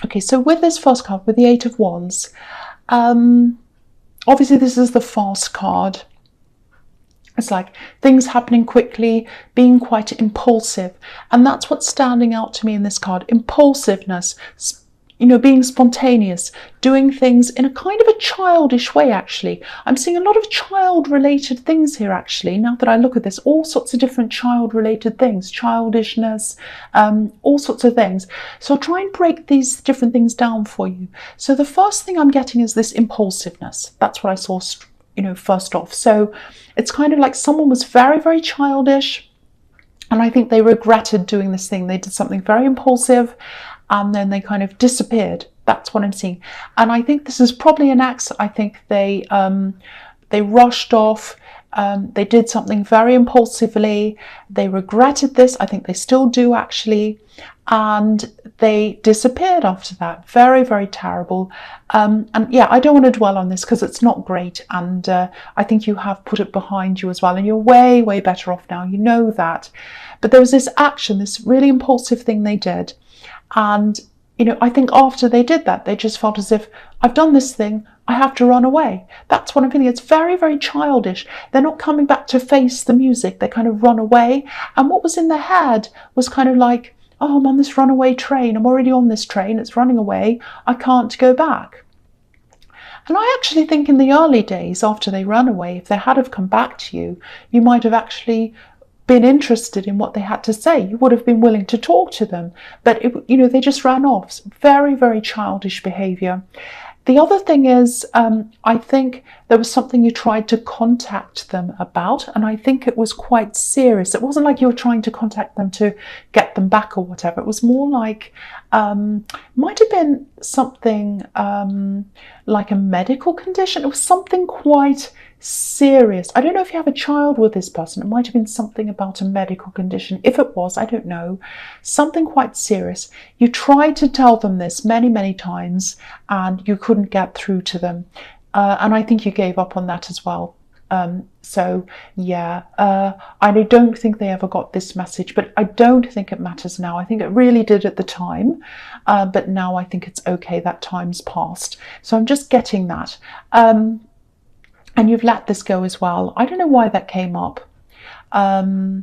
Okay, so with this first card, with the Eight of Wands, obviously this is the fast card. It's like things happening quickly, being quite impulsive. And that's what's standing out to me in this card. Impulsiveness, being spontaneous, doing things in a kind of a childish way, actually. I'm seeing a lot of child-related things here, actually. Now that I look at this, all sorts of different child-related things, childishness, all sorts of things. So I'll try and break these different things down for you. So the first thing I'm getting is this impulsiveness. That's what I saw, first off. So it's kind of like someone was very, very childish, and I think they regretted doing this thing. They did something very impulsive, and then they kind of disappeared. That's what I'm seeing. And I think this is probably an accident. I think they rushed off. They did something very impulsively. They regretted this. I think they still do, actually. And they disappeared after that. Very, very terrible. And yeah, I don't want to dwell on this because it's not great. And I think you have put it behind you as well. And you're way, way better off now. You know that. But there was this action, this really impulsive thing they did. And, I think after they did that, they just felt as if, I've done this thing, I have to run away. That's what I'm feeling. It's very, very childish. They're not coming back to face the music. They kind of run away. And what was in their head was kind of like, oh, I'm on this runaway train. I'm already on this train. It's running away. I can't go back. And I actually think in the early days after they ran away, if they had have come back to you, you might have actually been interested in what they had to say. You would have been willing to talk to them, but they just ran off. Very, very childish behavior. The other thing is, I think there was something you tried to contact them about, and I think it was quite serious. It wasn't like you were trying to contact them to get them back or whatever. It was more like, might have been something like a medical condition. It was something quite serious. I don't know if you have a child with this person. It might have been something about a medical condition. If it was, I don't know. Something quite serious. You tried to tell them this many, many times, and you couldn't get through to them. And I think you gave up on that as well. So yeah, I don't think they ever got this message, but I don't think it matters now. I think it really did at the time, but now I think it's okay. That time's passed. So I'm just getting that. And you've let this go as well. I don't know why that came up. But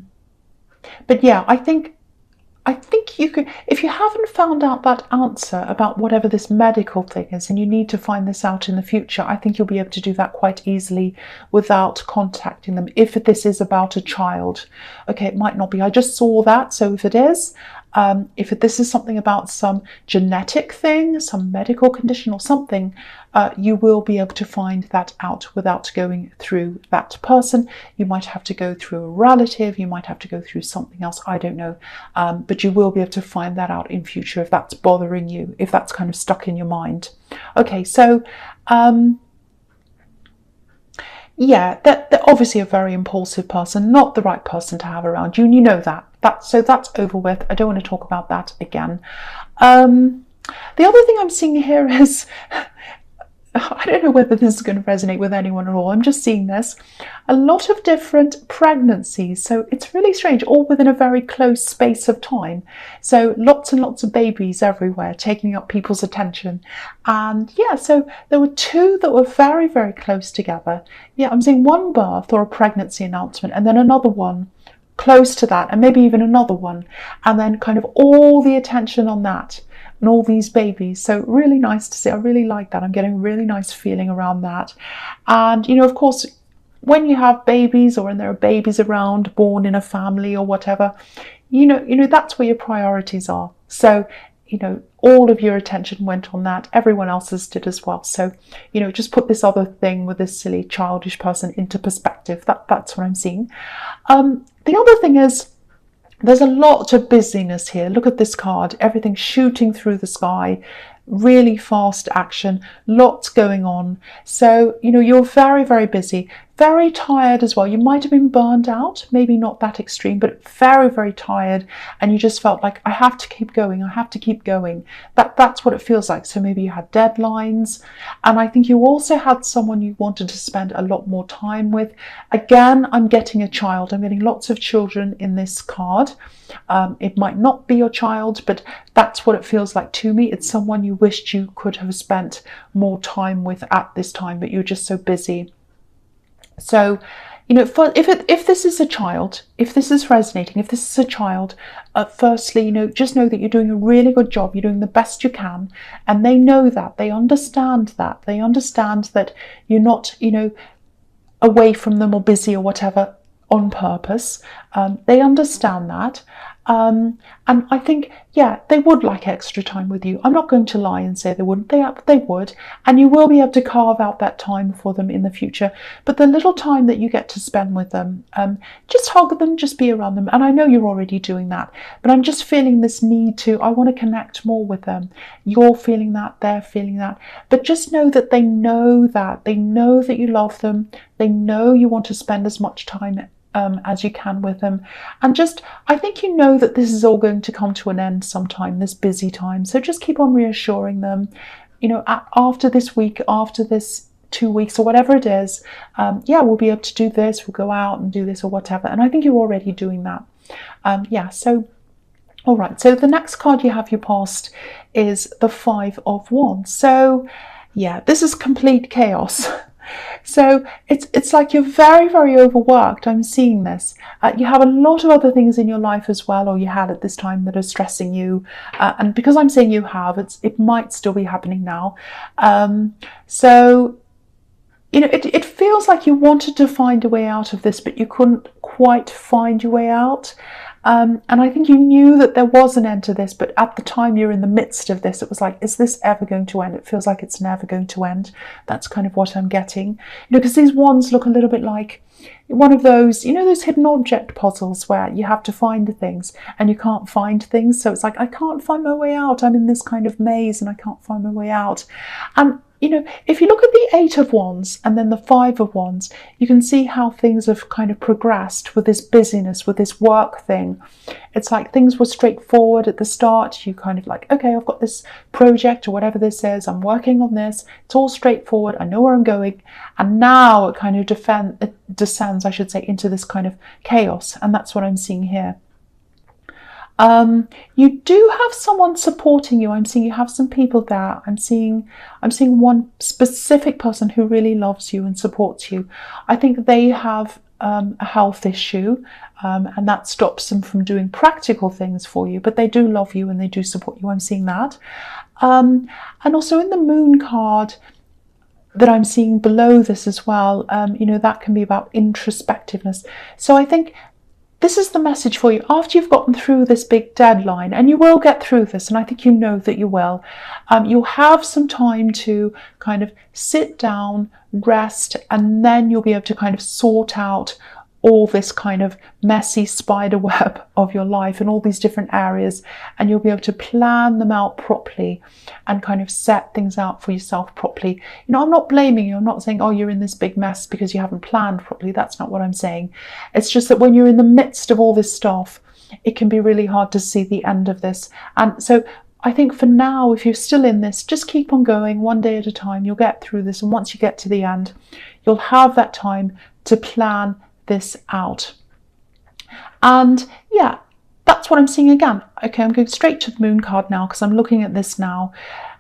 yeah, I think you could, if you haven't found out that answer about whatever this medical thing is, and you need to find this out in the future, I think you'll be able to do that quite easily without contacting them. If this is about a child, okay, it might not be. I just saw that. So if it is, if this is something about some genetic thing, some medical condition or something, you will be able to find that out without going through that person. You might have to go through a relative, you might have to go through something else, I don't know. But you will be able to find that out in future if that's bothering you, if that's kind of stuck in your mind. Okay, so yeah, they're obviously a very impulsive person, not the right person to have around you, and you know that. So that's over with. I don't want to talk about that again. The other thing I'm seeing here is, I don't know whether this is going to resonate with anyone at all. I'm just seeing this. A lot of different pregnancies. So it's really strange, all within a very close space of time. So lots and lots of babies everywhere, taking up people's attention. And yeah, so there were two that were very, very close together. Yeah, I'm seeing one birth or a pregnancy announcement, and then another one close to that, and maybe even another one. And then kind of all the attention on that. And all these babies. So really nice to see. I really like that. I'm getting a really nice feeling around that. And, of course, when you have babies, or when there are babies around, born in a family or whatever, that's where your priorities are. So, all of your attention went on that. Everyone else's did as well. So, just put this other thing with this silly childish person into perspective. That's what I'm seeing. The other thing is, there's a lot of busyness here. Look at this card, everything shooting through the sky, really fast action, lots going on. So, you're very, very busy, very tired as well. You might have been burned out, maybe not that extreme, but very, very tired. And you just felt like, I have to keep going. I have to keep going. That's what it feels like. So maybe you had deadlines. And I think you also had someone you wanted to spend a lot more time with. Again, I'm getting a child. I'm getting lots of children in this card. It might not be your child, but that's what it feels like to me. It's someone you wished you could have spent more time with at this time, but you're just so busy. So, you know, if this is a child, if this is resonating, if this is a child, firstly, you know, just know that you're doing a really good job. You're doing the best you can, and they know that. They understand that. They understand that you're not, you know, away from them or busy or whatever on purpose. They understand that. And I think, yeah, they would like extra time with you. I'm not going to lie and say they wouldn't. They would. And you will be able to carve out that time for them in the future. But the little time that you get to spend with them, just hug them, just be around them. And I know you're already doing that, but I'm just feeling this need to, I want to connect more with them. You're feeling that, they're feeling that. But just know that they know that. They know that you love them. They know you want to spend as much time as you can with them. And just, I think you know that this is all going to come to an end sometime, this busy time. So just keep on reassuring them, you know, after this week, after this 2 weeks or whatever it is, yeah, we'll be able to do this, we'll go out and do this or whatever. And I think you're already doing that. Yeah, so all right, so the next card you have your past is the Five of Wands. So yeah, this is complete chaos. So it's like you're very, very overworked. I'm seeing this. You have a lot of other things in your life as well, or you had at this time, that are stressing you. And because I'm saying you have, it might still be happening now. So, you know, it feels like you wanted to find a way out of this, but you couldn't quite find your way out. And I think you knew that there was an end to this, but at the time you're in the midst of this, it was like, is this ever going to end? It feels like it's never going to end. That's kind of what I'm getting. You know, because these wands look a little bit like one of those, you know, those hidden object puzzles where you have to find things and you can't find things. So it's like, I can't find my way out. I'm in this kind of maze and I can't find my way out. And you know, if you look at the Eight of Wands and then the Five of Wands, you can see how things have kind of progressed with this busyness, with this work thing. It's like things were straightforward at the start. You kind of like, okay, I've got this project or whatever this is. I'm working on this. It's all straightforward. I know where I'm going. And now it kind of descends, I should say, into this kind of chaos. And that's what I'm seeing here. You do have someone supporting you. I'm seeing you have some people there. I'm seeing one specific person who really loves you and supports you. I think they have a health issue, and that stops them from doing practical things for you, but they do love you and they do support you. I'm seeing that. And also in the Moon card that I'm seeing below this as well, you know, that can be about introspectiveness. So I think this is the message for you after you've gotten through this big deadline, and you will get through this, and I think you know that you will. You'll have some time to kind of sit down, rest, and then you'll be able to kind of sort out all this kind of messy spider web of your life and all these different areas, and you'll be able to plan them out properly and kind of set things out for yourself properly. You know, I'm not blaming you. I'm not saying, oh, you're in this big mess because you haven't planned properly. That's not what I'm saying. It's just that when you're in the midst of all this stuff, it can be really hard to see the end of this. And so I think for now, if you're still in this, just keep on going one day at a time. You'll get through this, and once you get to the end, you'll have that time to plan this out. And yeah, that's what I'm seeing again. Okay, I'm going straight to the Moon card now because I'm looking at this now.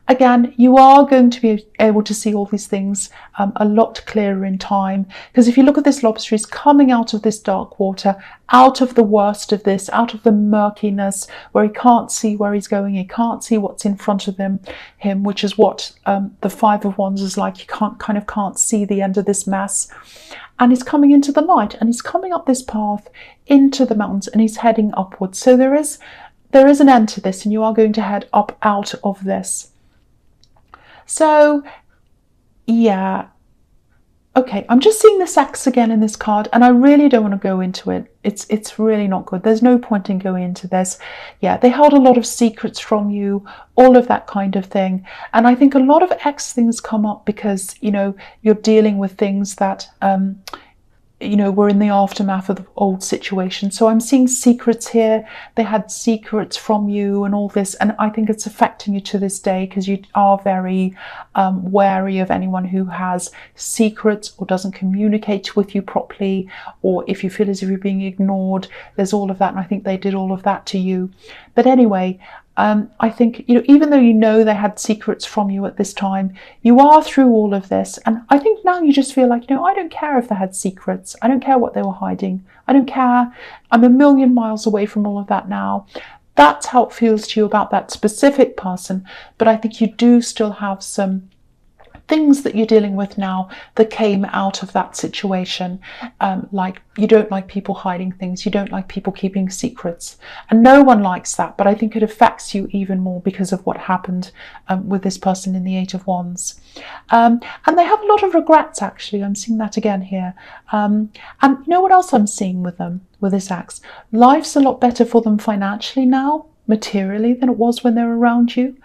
Again, you are going to be able to see all these things a lot clearer in time, because if you look at this lobster, he's coming out of this dark water, out of the worst of this, out of the murkiness where he can't see where he's going, he can't see what's in front of him, which is what the Five of Wands is like. You can't see the end of this mess. And he's coming into the light, and he's coming up this path into the mountains, and he's heading upwards. So there is an end to this, and you are going to head up out of this. So yeah, okay, I'm just seeing this X again in this card, and I really don't want to go into it. It's really not good. There's no point in going into this. Yeah, they held a lot of secrets from you, all of that kind of thing. And I think a lot of X things come up because, you know, you're dealing with things that you know, were in the aftermath of the old situation. So I'm seeing secrets here. They had secrets from you and all this, and I think it's affecting you to this day because you are very wary of anyone who has secrets or doesn't communicate with you properly, or if you feel as if you're being ignored. There's all of that, and I think they did all of that to you. But anyway, I think, you know, even though you know they had secrets from you at this time, you are through all of this. And I think now you just feel like, you know, I don't care if they had secrets. I don't care what they were hiding. I don't care. I'm a million miles away from all of that now. That's how it feels to you about that specific person. But I think you do still have some things that you're dealing with now that came out of that situation. Like, you don't like people hiding things, you don't like people keeping secrets, and no one likes that, but I think it affects you even more because of what happened with this person in the Eight of Wands. And they have a lot of regrets, actually. I'm seeing that again here. And you know what else I'm seeing with them, with this axe? Life's a lot better for them financially now, materially, than it was when they were around you.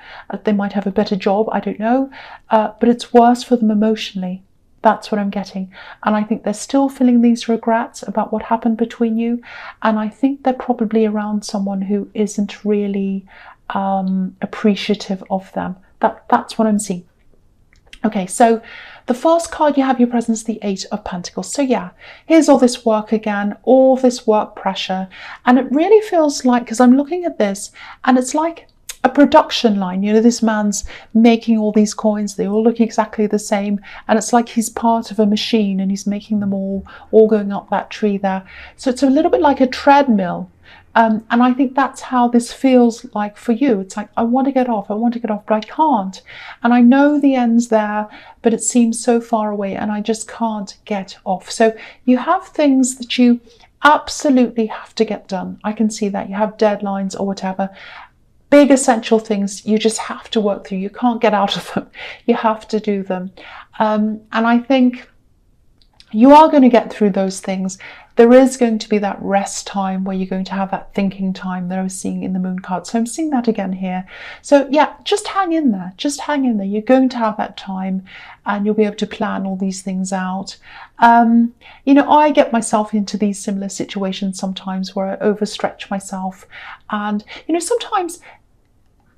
They might have a better job, I don't know, but it's worse for them emotionally. That's what I'm getting. And I think they're still feeling these regrets about what happened between you, and I think they're probably around someone who isn't really appreciative of them. That's what I'm seeing. Okay, so the first card you have your presence, the Eight of Pentacles. So yeah, here's all this work again, all this work pressure. And it really feels like, because I'm looking at this, and it's like a production line. You know, this man's making all these coins. They all look exactly the same. And it's like he's part of a machine and he's making them all going up that tree there. So it's a little bit like a treadmill. And I think that's how this feels like for you. It's like, I want to get off, but I can't. And I know the end's there, but it seems so far away and I just can't get off. So you have things that you absolutely have to get done. I can see that. You have deadlines or whatever. Big essential things you just have to work through. You can't get out of them. You have to do them. And I think you are going to get through those things. There is going to be that rest time where you're going to have that thinking time that I was seeing in the moon card. So I'm seeing that again here. So yeah, just hang in there. Just hang in there. You're going to have that time and you'll be able to plan all these things out. You know, I get myself into these similar situations sometimes where I overstretch myself. And, you know, sometimes,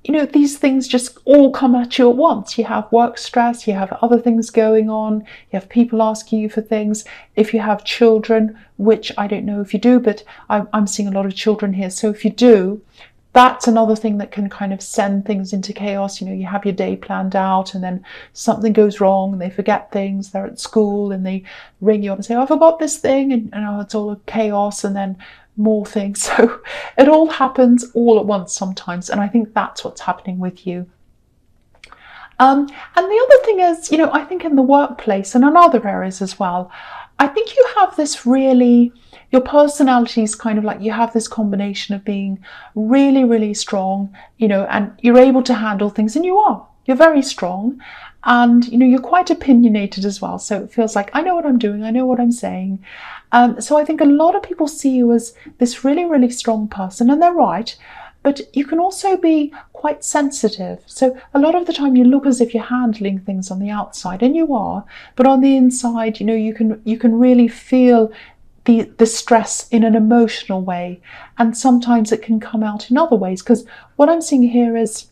you know, these things just all come at you at once. You have work stress, you have other things going on, you have people asking you for things. If you have children, which I don't know if you do, but I'm seeing a lot of children here. So if you do, that's another thing that can kind of send things into chaos. You know, you have your day planned out and then something goes wrong and they forget things. They're at school and they ring you up and say, oh, I forgot this thing, and oh, it's all chaos, and then more things. So it all happens all at once sometimes, and I think that's what's happening with you. And the other thing is, you know, I think in the workplace and in other areas as well, I think you have this really, your personality is kind of like, you have this combination of being really, really strong, you know, and you're able to handle things, and you're very strong, and, you know, you're quite opinionated as well. So it feels like, I know what I'm doing, I know what I'm saying. So I think a lot of people see you as this really, really strong person, and they're right, but you can also be quite sensitive. So a lot of the time you look as if you're handling things on the outside, and you are, but on the inside, you know, you can really feel the stress in an emotional way, and sometimes it can come out in other ways. Because what I'm seeing here is,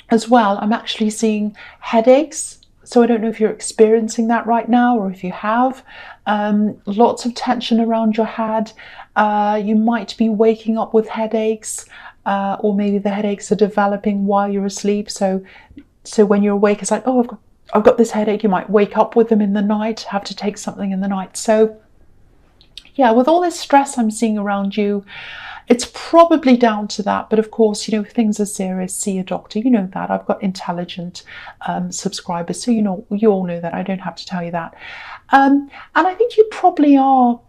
as well, I'm actually seeing headaches. So I don't know if you're experiencing that right now, or if you have. Lots of tension around your head. You might be waking up with headaches, or maybe the headaches are developing while you're asleep. So when you're awake, it's like, oh, I've got this headache. You might wake up with them in the night, have to take something in the night. So yeah, with all this stress I'm seeing around you, it's probably down to that. But of course, you know, if things are serious, see a doctor. You know that. I've got intelligent subscribers, so you know, you all know that. I don't have to tell you that. And I think you probably are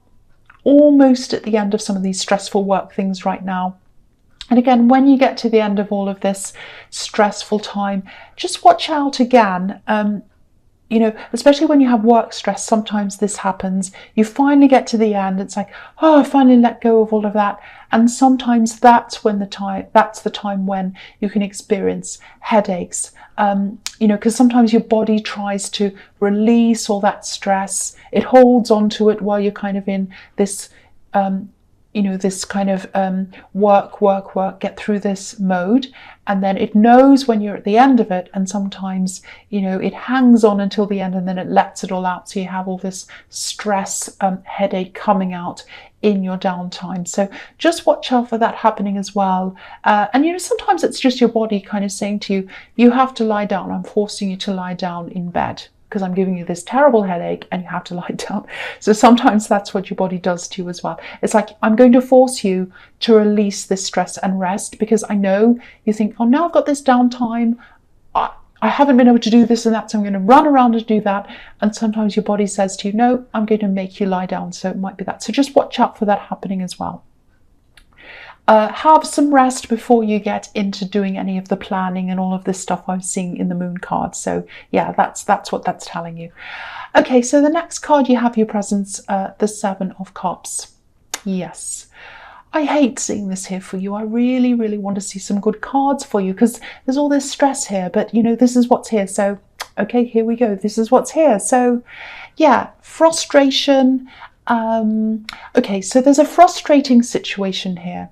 almost at the end of some of these stressful work things right now. And again, when you get to the end of all of this stressful time, just watch out again. you know, especially when you have work stress, sometimes this happens. You finally get to the end. It's like, oh, I finally let go of all of that. And sometimes that's the time when you can experience headaches. You know, because sometimes your body tries to release all that stress. It holds onto it while you're kind of in this, you know, this kind of work, get through this mode. And then it knows when you're at the end of it. And sometimes, you know, it hangs on until the end and then it lets it all out. So you have all this stress, headache coming out in your downtime. So just watch out for that happening as well. And, you know, sometimes it's just your body kind of saying to you, you have to lie down. I'm forcing you to lie down in bed, because I'm giving you this terrible headache and you have to lie down. So sometimes that's what your body does to you as well. It's like, I'm going to force you to release this stress and rest, because I know you think, oh, now I've got this downtime. I haven't been able to do this and that, so I'm going to run around and do that. And sometimes your body says to you, no, I'm going to make you lie down. So it might be that. So just watch out for that happening as well. Have some rest before you get into doing any of the planning and all of this stuff I'm seeing in the moon card. So yeah, that's what that's telling you. Okay, so the next card you have your presence, the Seven of Cups. Yes, I hate seeing this here for you. I really, really want to see some good cards for you, because there's all this stress here, but you know, this is what's here. So, okay, here we go. This is what's here. So yeah, frustration. Okay, so there's a frustrating situation here.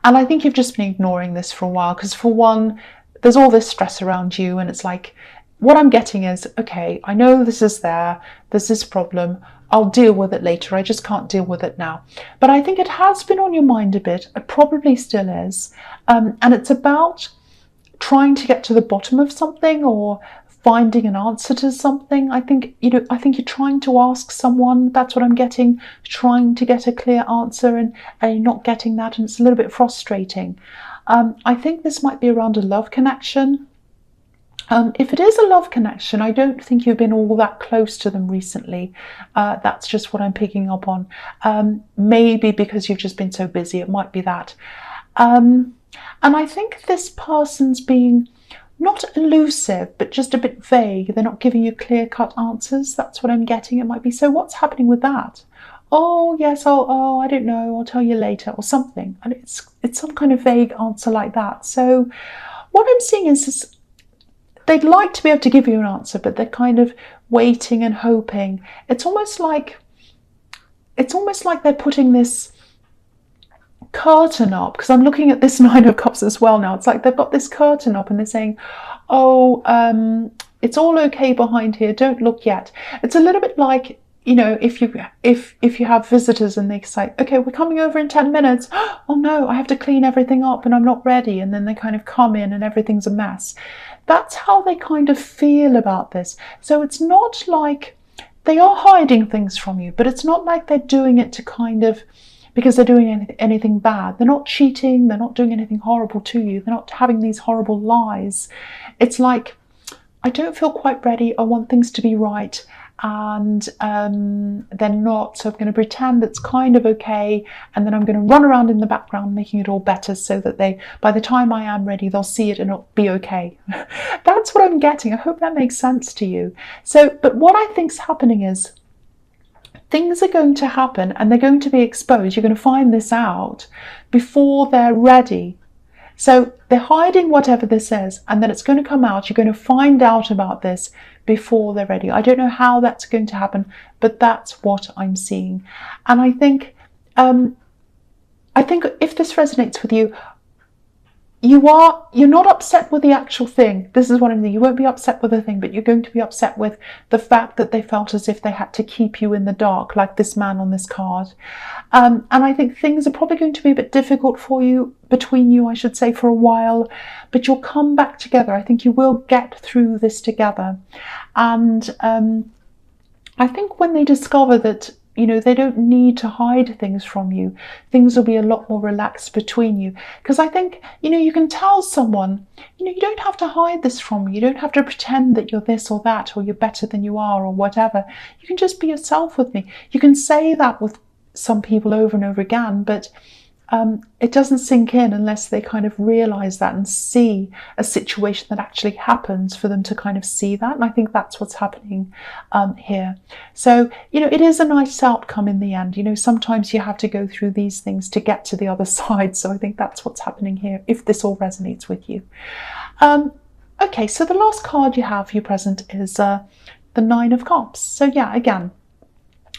And I think you've just been ignoring this for a while, because for one, there's all this stress around you, and it's like, what I'm getting is, okay, I know this is there, there's this problem, I'll deal with it later, I just can't deal with it now. But I think it has been on your mind a bit, it probably still is, and it's about trying to get to the bottom of something, or finding an answer to something. I think, you know, I think you're trying to ask someone, that's what I'm getting, trying to get a clear answer, and you're not getting that, and it's a little bit frustrating. I think this might be around a love connection. If it is a love connection, I don't think you've been all that close to them recently. That's just what I'm picking up on. Maybe because you've just been so busy, it might be that. And I think this person's being not elusive, but just a bit vague. They're not giving you clear-cut answers. That's what I'm getting. It might be, so what's happening with that? Oh, yes, I don't know, I'll tell you later, or something. And it's some kind of vague answer like that. So what I'm seeing is they'd like to be able to give you an answer, but they're kind of waiting and hoping. It's almost like they're putting this curtain up, because I'm looking at this Nine of Cups as well now. It's like they've got this curtain up and they're saying, oh, it's all okay behind here, don't look yet. It's a little bit like, you know, if you have visitors and they say, okay, we're coming over in 10 minutes. Oh no, I have to clean everything up and I'm not ready. And then they kind of come in and everything's a mess. That's how they kind of feel about this. So it's not like they are hiding things from you, but it's not like they're doing it to kind of, because they're doing anything bad. They're not cheating, they're not doing anything horrible to you, they're not having these horrible lies. It's like, I don't feel quite ready, I want things to be right, and they're not, so I'm going to pretend it's kind of okay, and then I'm going to run around in the background making it all better, so that by the time I am ready, they'll see it and it'll be okay. That's what I'm getting. I hope that makes sense to you. So, but what I think's happening is, things are going to happen and they're going to be exposed. You're going to find this out before they're ready. So they're hiding whatever this is, and then it's going to come out. You're going to find out about this before they're ready. I don't know how that's going to happen, but that's what I'm seeing. And I think if this resonates with you, you're not upset with the actual thing. This is what I'm saying. You won't be upset with the thing, but you're going to be upset with the fact that they felt as if they had to keep you in the dark, like this man on this card. And I think things are probably going to be a bit difficult for you, between you, I should say, for a while, but you'll come back together. I think you will get through this together. And I think when they discover that, you know, they don't need to hide things from you, things will be a lot more relaxed between you. Because I think, you know, you can tell someone, you know, you don't have to hide this from me. You don't have to pretend that you're this or that, or you're better than you are, or whatever. You can just be yourself with me. You can say that with some people over and over again, but it doesn't sink in unless they kind of realize that and see a situation that actually happens for them to kind of see that. And I think that's what's happening here. So, you know, it is a nice outcome in the end. You know, sometimes you have to go through these things to get to the other side. So I think that's what's happening here, if this all resonates with you. Okay, so the last card you have for your present is the Nine of Cups. So yeah, again,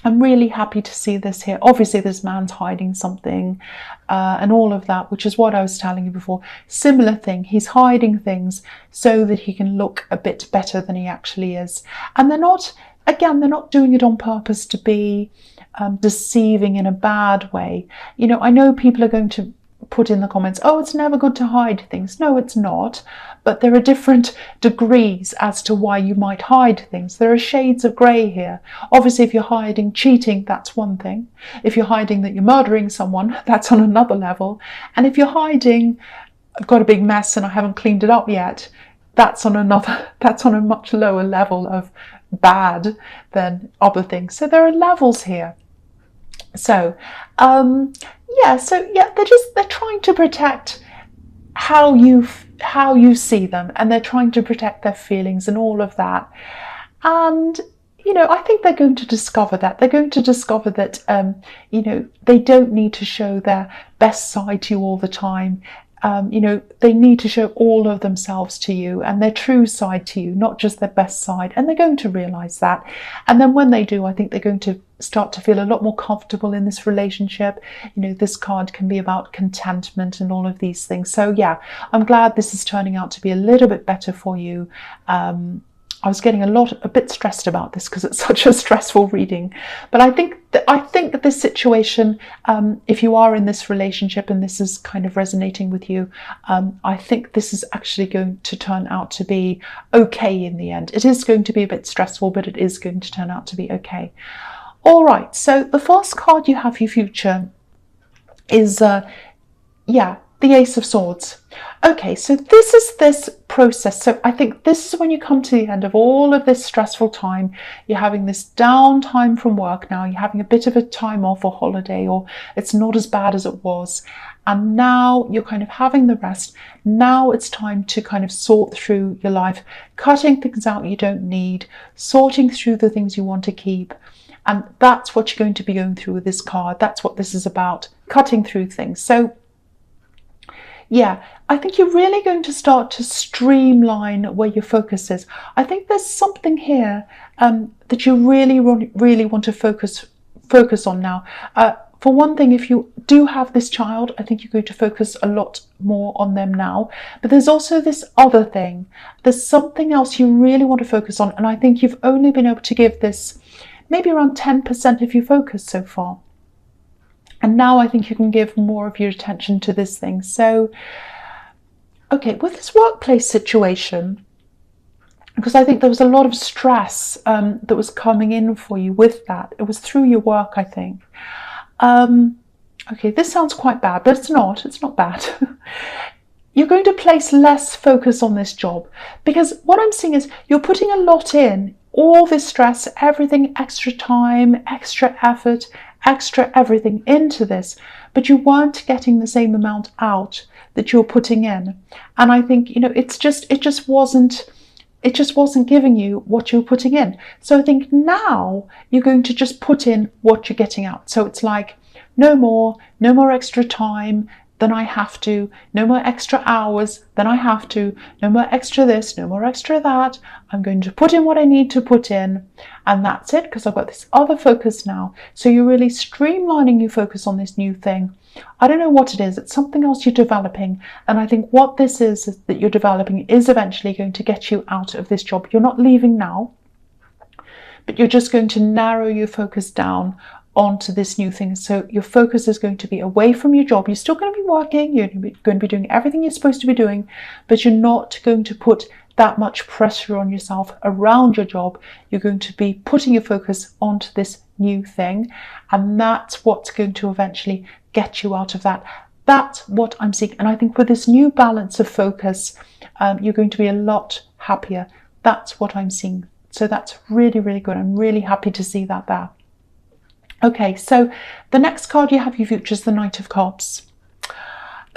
I'm really happy to see this here. Obviously, this man's hiding something and all of that, which is what I was telling you before. Similar thing. He's hiding things so that he can look a bit better than he actually is. And they're not, again, they're not doing it on purpose to be deceiving in a bad way. You know, I know people are going to put in the comments, oh, it's never good to hide things. No, it's not. But there are different degrees as to why you might hide things. There are shades of grey here. Obviously, if you're hiding cheating, that's one thing. If you're hiding that you're murdering someone, that's on another level. And if you're hiding, I've got a big mess and I haven't cleaned it up yet, that's on a much lower level of bad than other things. So there are levels here. So, they're trying to protect how you see them, and they're trying to protect their feelings and all of that. And, you know, I think they're going to discover that. They're going to discover that, you know, they don't need to show their best side to you all the time. You know, they need to show all of themselves to you and their true side to you, not just their best side. And they're going to realize that. And then when they do, I think they're going to start to feel a lot more comfortable in this relationship. You know, this card can be about contentment and all of these things. So yeah, I'm glad this is turning out to be a little bit better for you. I was getting a bit stressed about this because it's such a stressful reading. But I think that this situation, if you are in this relationship and this is kind of resonating with you, I think this is actually going to turn out to be okay in the end. It is going to be a bit stressful, but it is going to turn out to be okay. All right, so the first card you have for your future is, the Ace of Swords. Okay, so this is this process. So I think this is when you come to the end of all of this stressful time. You're having this downtime from work now. You're having a bit of a time off or holiday, or it's not as bad as it was. And now you're kind of having the rest. Now it's time to kind of sort through your life, cutting things out you don't need, sorting through the things you want to keep. And that's what you're going to be going through with this card. That's what this is about, cutting through things. So yeah, I think you're really going to start to streamline where your focus is. I think there's something here that you really want to focus on now. For one thing, if you do have this child, I think you're going to focus a lot more on them now. But there's also this other thing. There's something else you really want to focus on. And I think you've only been able to give this maybe around 10% of your focus so far. And now I think you can give more of your attention to this thing. So, okay, with this workplace situation, because I think there was a lot of stress that was coming in for you with that. It was through your work, I think. Okay, this sounds quite bad, but it's not bad. You're going to place less focus on this job, because what I'm seeing is you're putting a lot in, all this stress, everything, extra time, extra effort, extra everything into this, but you weren't getting the same amount out that you're putting in. And I think, you know, it just wasn't giving you what you're putting in. So I think now you're going to just put in what you're getting out. So it's like no more extra time than I have to, no more extra hours than I have to, no more extra this, no more extra that. I'm going to put in what I need to put in, and that's it, because I've got this other focus now. So you're really streamlining your focus on this new thing. I don't know what it is. It's something else you're developing. And I think what this is that you're developing is eventually going to get you out of this job. You're not leaving now, but you're just going to narrow your focus down onto this new thing. So your focus is going to be away from your job. You're still going to be working, you're going to be doing everything you're supposed to be doing, but you're not going to put that much pressure on yourself around your job. You're going to be putting your focus onto this new thing, and that's what's going to eventually get you out of that. That's what I'm seeing. And I think with this new balance of focus, you're going to be a lot happier. That's what I'm seeing. So that's really, really good. I'm really happy to see that there. Okay, so the next card you have your future is the Knight of Cups.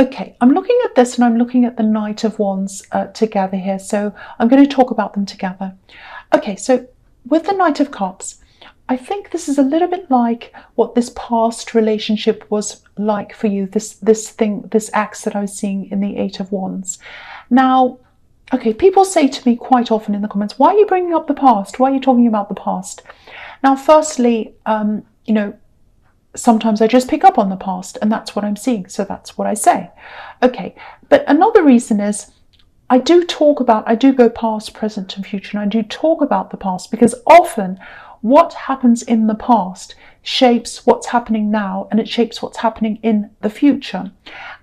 Okay, I'm looking at this and I'm looking at the Knight of Wands together here. So I'm going to talk about them together. Okay, so with the Knight of Cups, I think this is a little bit like what this past relationship was like for you, this ex that I was seeing in the Eight of Wands. Now, okay, people say to me quite often in the comments, why are you bringing up the past? Why are you talking about the past? Now, firstly, you know, sometimes I just pick up on the past and that's what I'm seeing. So that's what I say. Okay, but another reason is I do go past, present and future, and I do talk about the past because often what happens in the past shapes what's happening now, and it shapes what's happening in the future.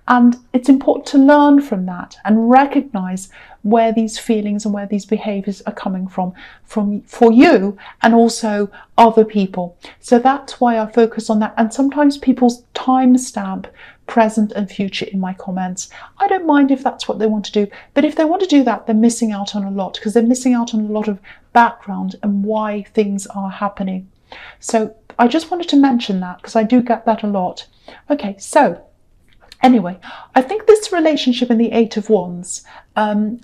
And it's important to learn from that and recognize where these feelings and where these behaviors are coming from for you and also other people. So that's why I focus on that. And sometimes people's timestamp present and future in my comments. I don't mind if that's what they want to do, but if they want to do that, they're missing out on a lot, because they're missing out on a lot of background and why things are happening. So I just wanted to mention that because I do get that a lot. Okay, so anyway, I think this relationship in the Eight of Wands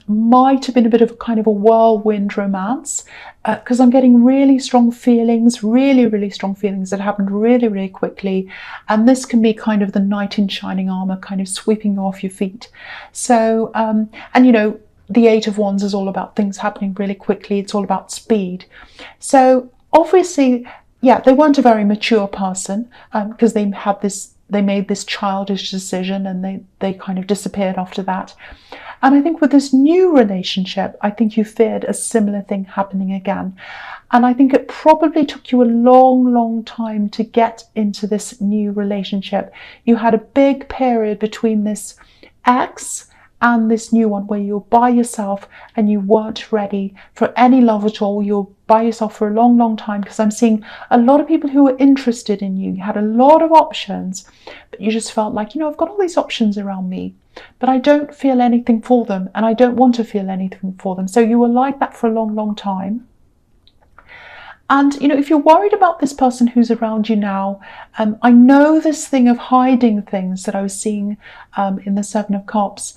might have been a bit of a kind of a whirlwind romance, because I'm getting really strong feelings, really strong feelings that happened really quickly. And this can be kind of the knight in shining armor, kind of sweeping you off your feet. So, and you know, the Eight of Wands is all about things happening really quickly. It's all about speed. So obviously, yeah, they weren't a very mature person, because they made this childish decision and they kind of disappeared after that. And I think with this new relationship, I think you feared a similar thing happening again. And I think it probably took you a long time to get into this new relationship. You had a big period between this ex and this new one where you're by yourself and you weren't ready for any love at all. You're by yourself for a long time, because I'm seeing a lot of people who were interested in you. You had a lot of options, but you just felt like, you know, I've got all these options around me, but I don't feel anything for them and I don't want to feel anything for them. So you were like that for a long time. And, you know, if you're worried about this person who's around you now, I know this thing of hiding things that I was seeing in the Seven of Cups,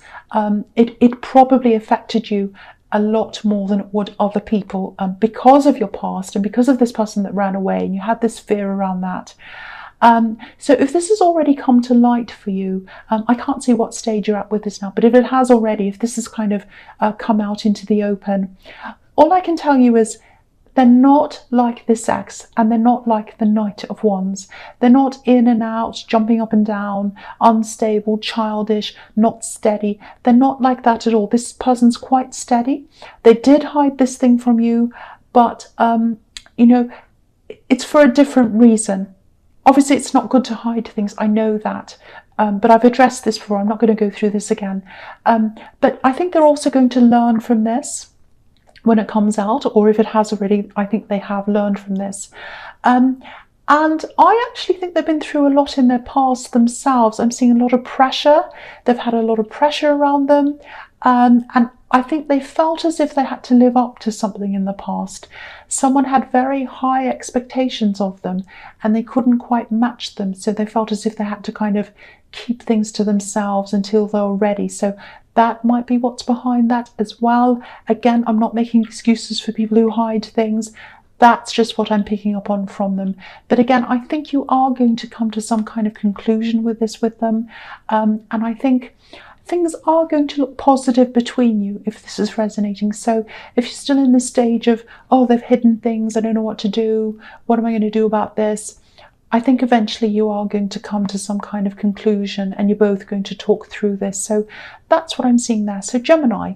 it probably affected you a lot more than it would other people, because of your past and because of this person that ran away, and you had this fear around that. So if this has already come to light for you, I can't see what stage you're at with this now, but if it has already, if this has kind of come out into the open, all I can tell you is they're not like this ex, and they're not like the Knight of Wands. They're not in and out, jumping up and down, unstable, childish, not steady. They're not like that at all. This person's quite steady. They did hide this thing from you, but, you know, it's for a different reason. Obviously, it's not good to hide things. I know that. But I've addressed this before. I'm not going to go through this again. But I think they're also going to learn from this when it comes out, or if it has already, I think they have learned from this. And I actually think they've been through a lot in their past themselves. I'm seeing a lot of pressure. They've had a lot of pressure around them. And I think they felt as if they had to live up to something in the past. Someone had very high expectations of them and they couldn't quite match them. So they felt as if they had to kind of keep things to themselves until they were ready. So that might be what's behind that as well. Again, I'm not making excuses for people who hide things. That's just what I'm picking up on from them. But again, I think you are going to come to some kind of conclusion with this with them. And I think things are going to look positive between you if this is resonating. So if you're still in the stage of, oh, they've hidden things, I don't know what to do, what am I going to do about this? I think eventually you are going to come to some kind of conclusion and you're both going to talk through this. So that's what I'm seeing there. So Gemini,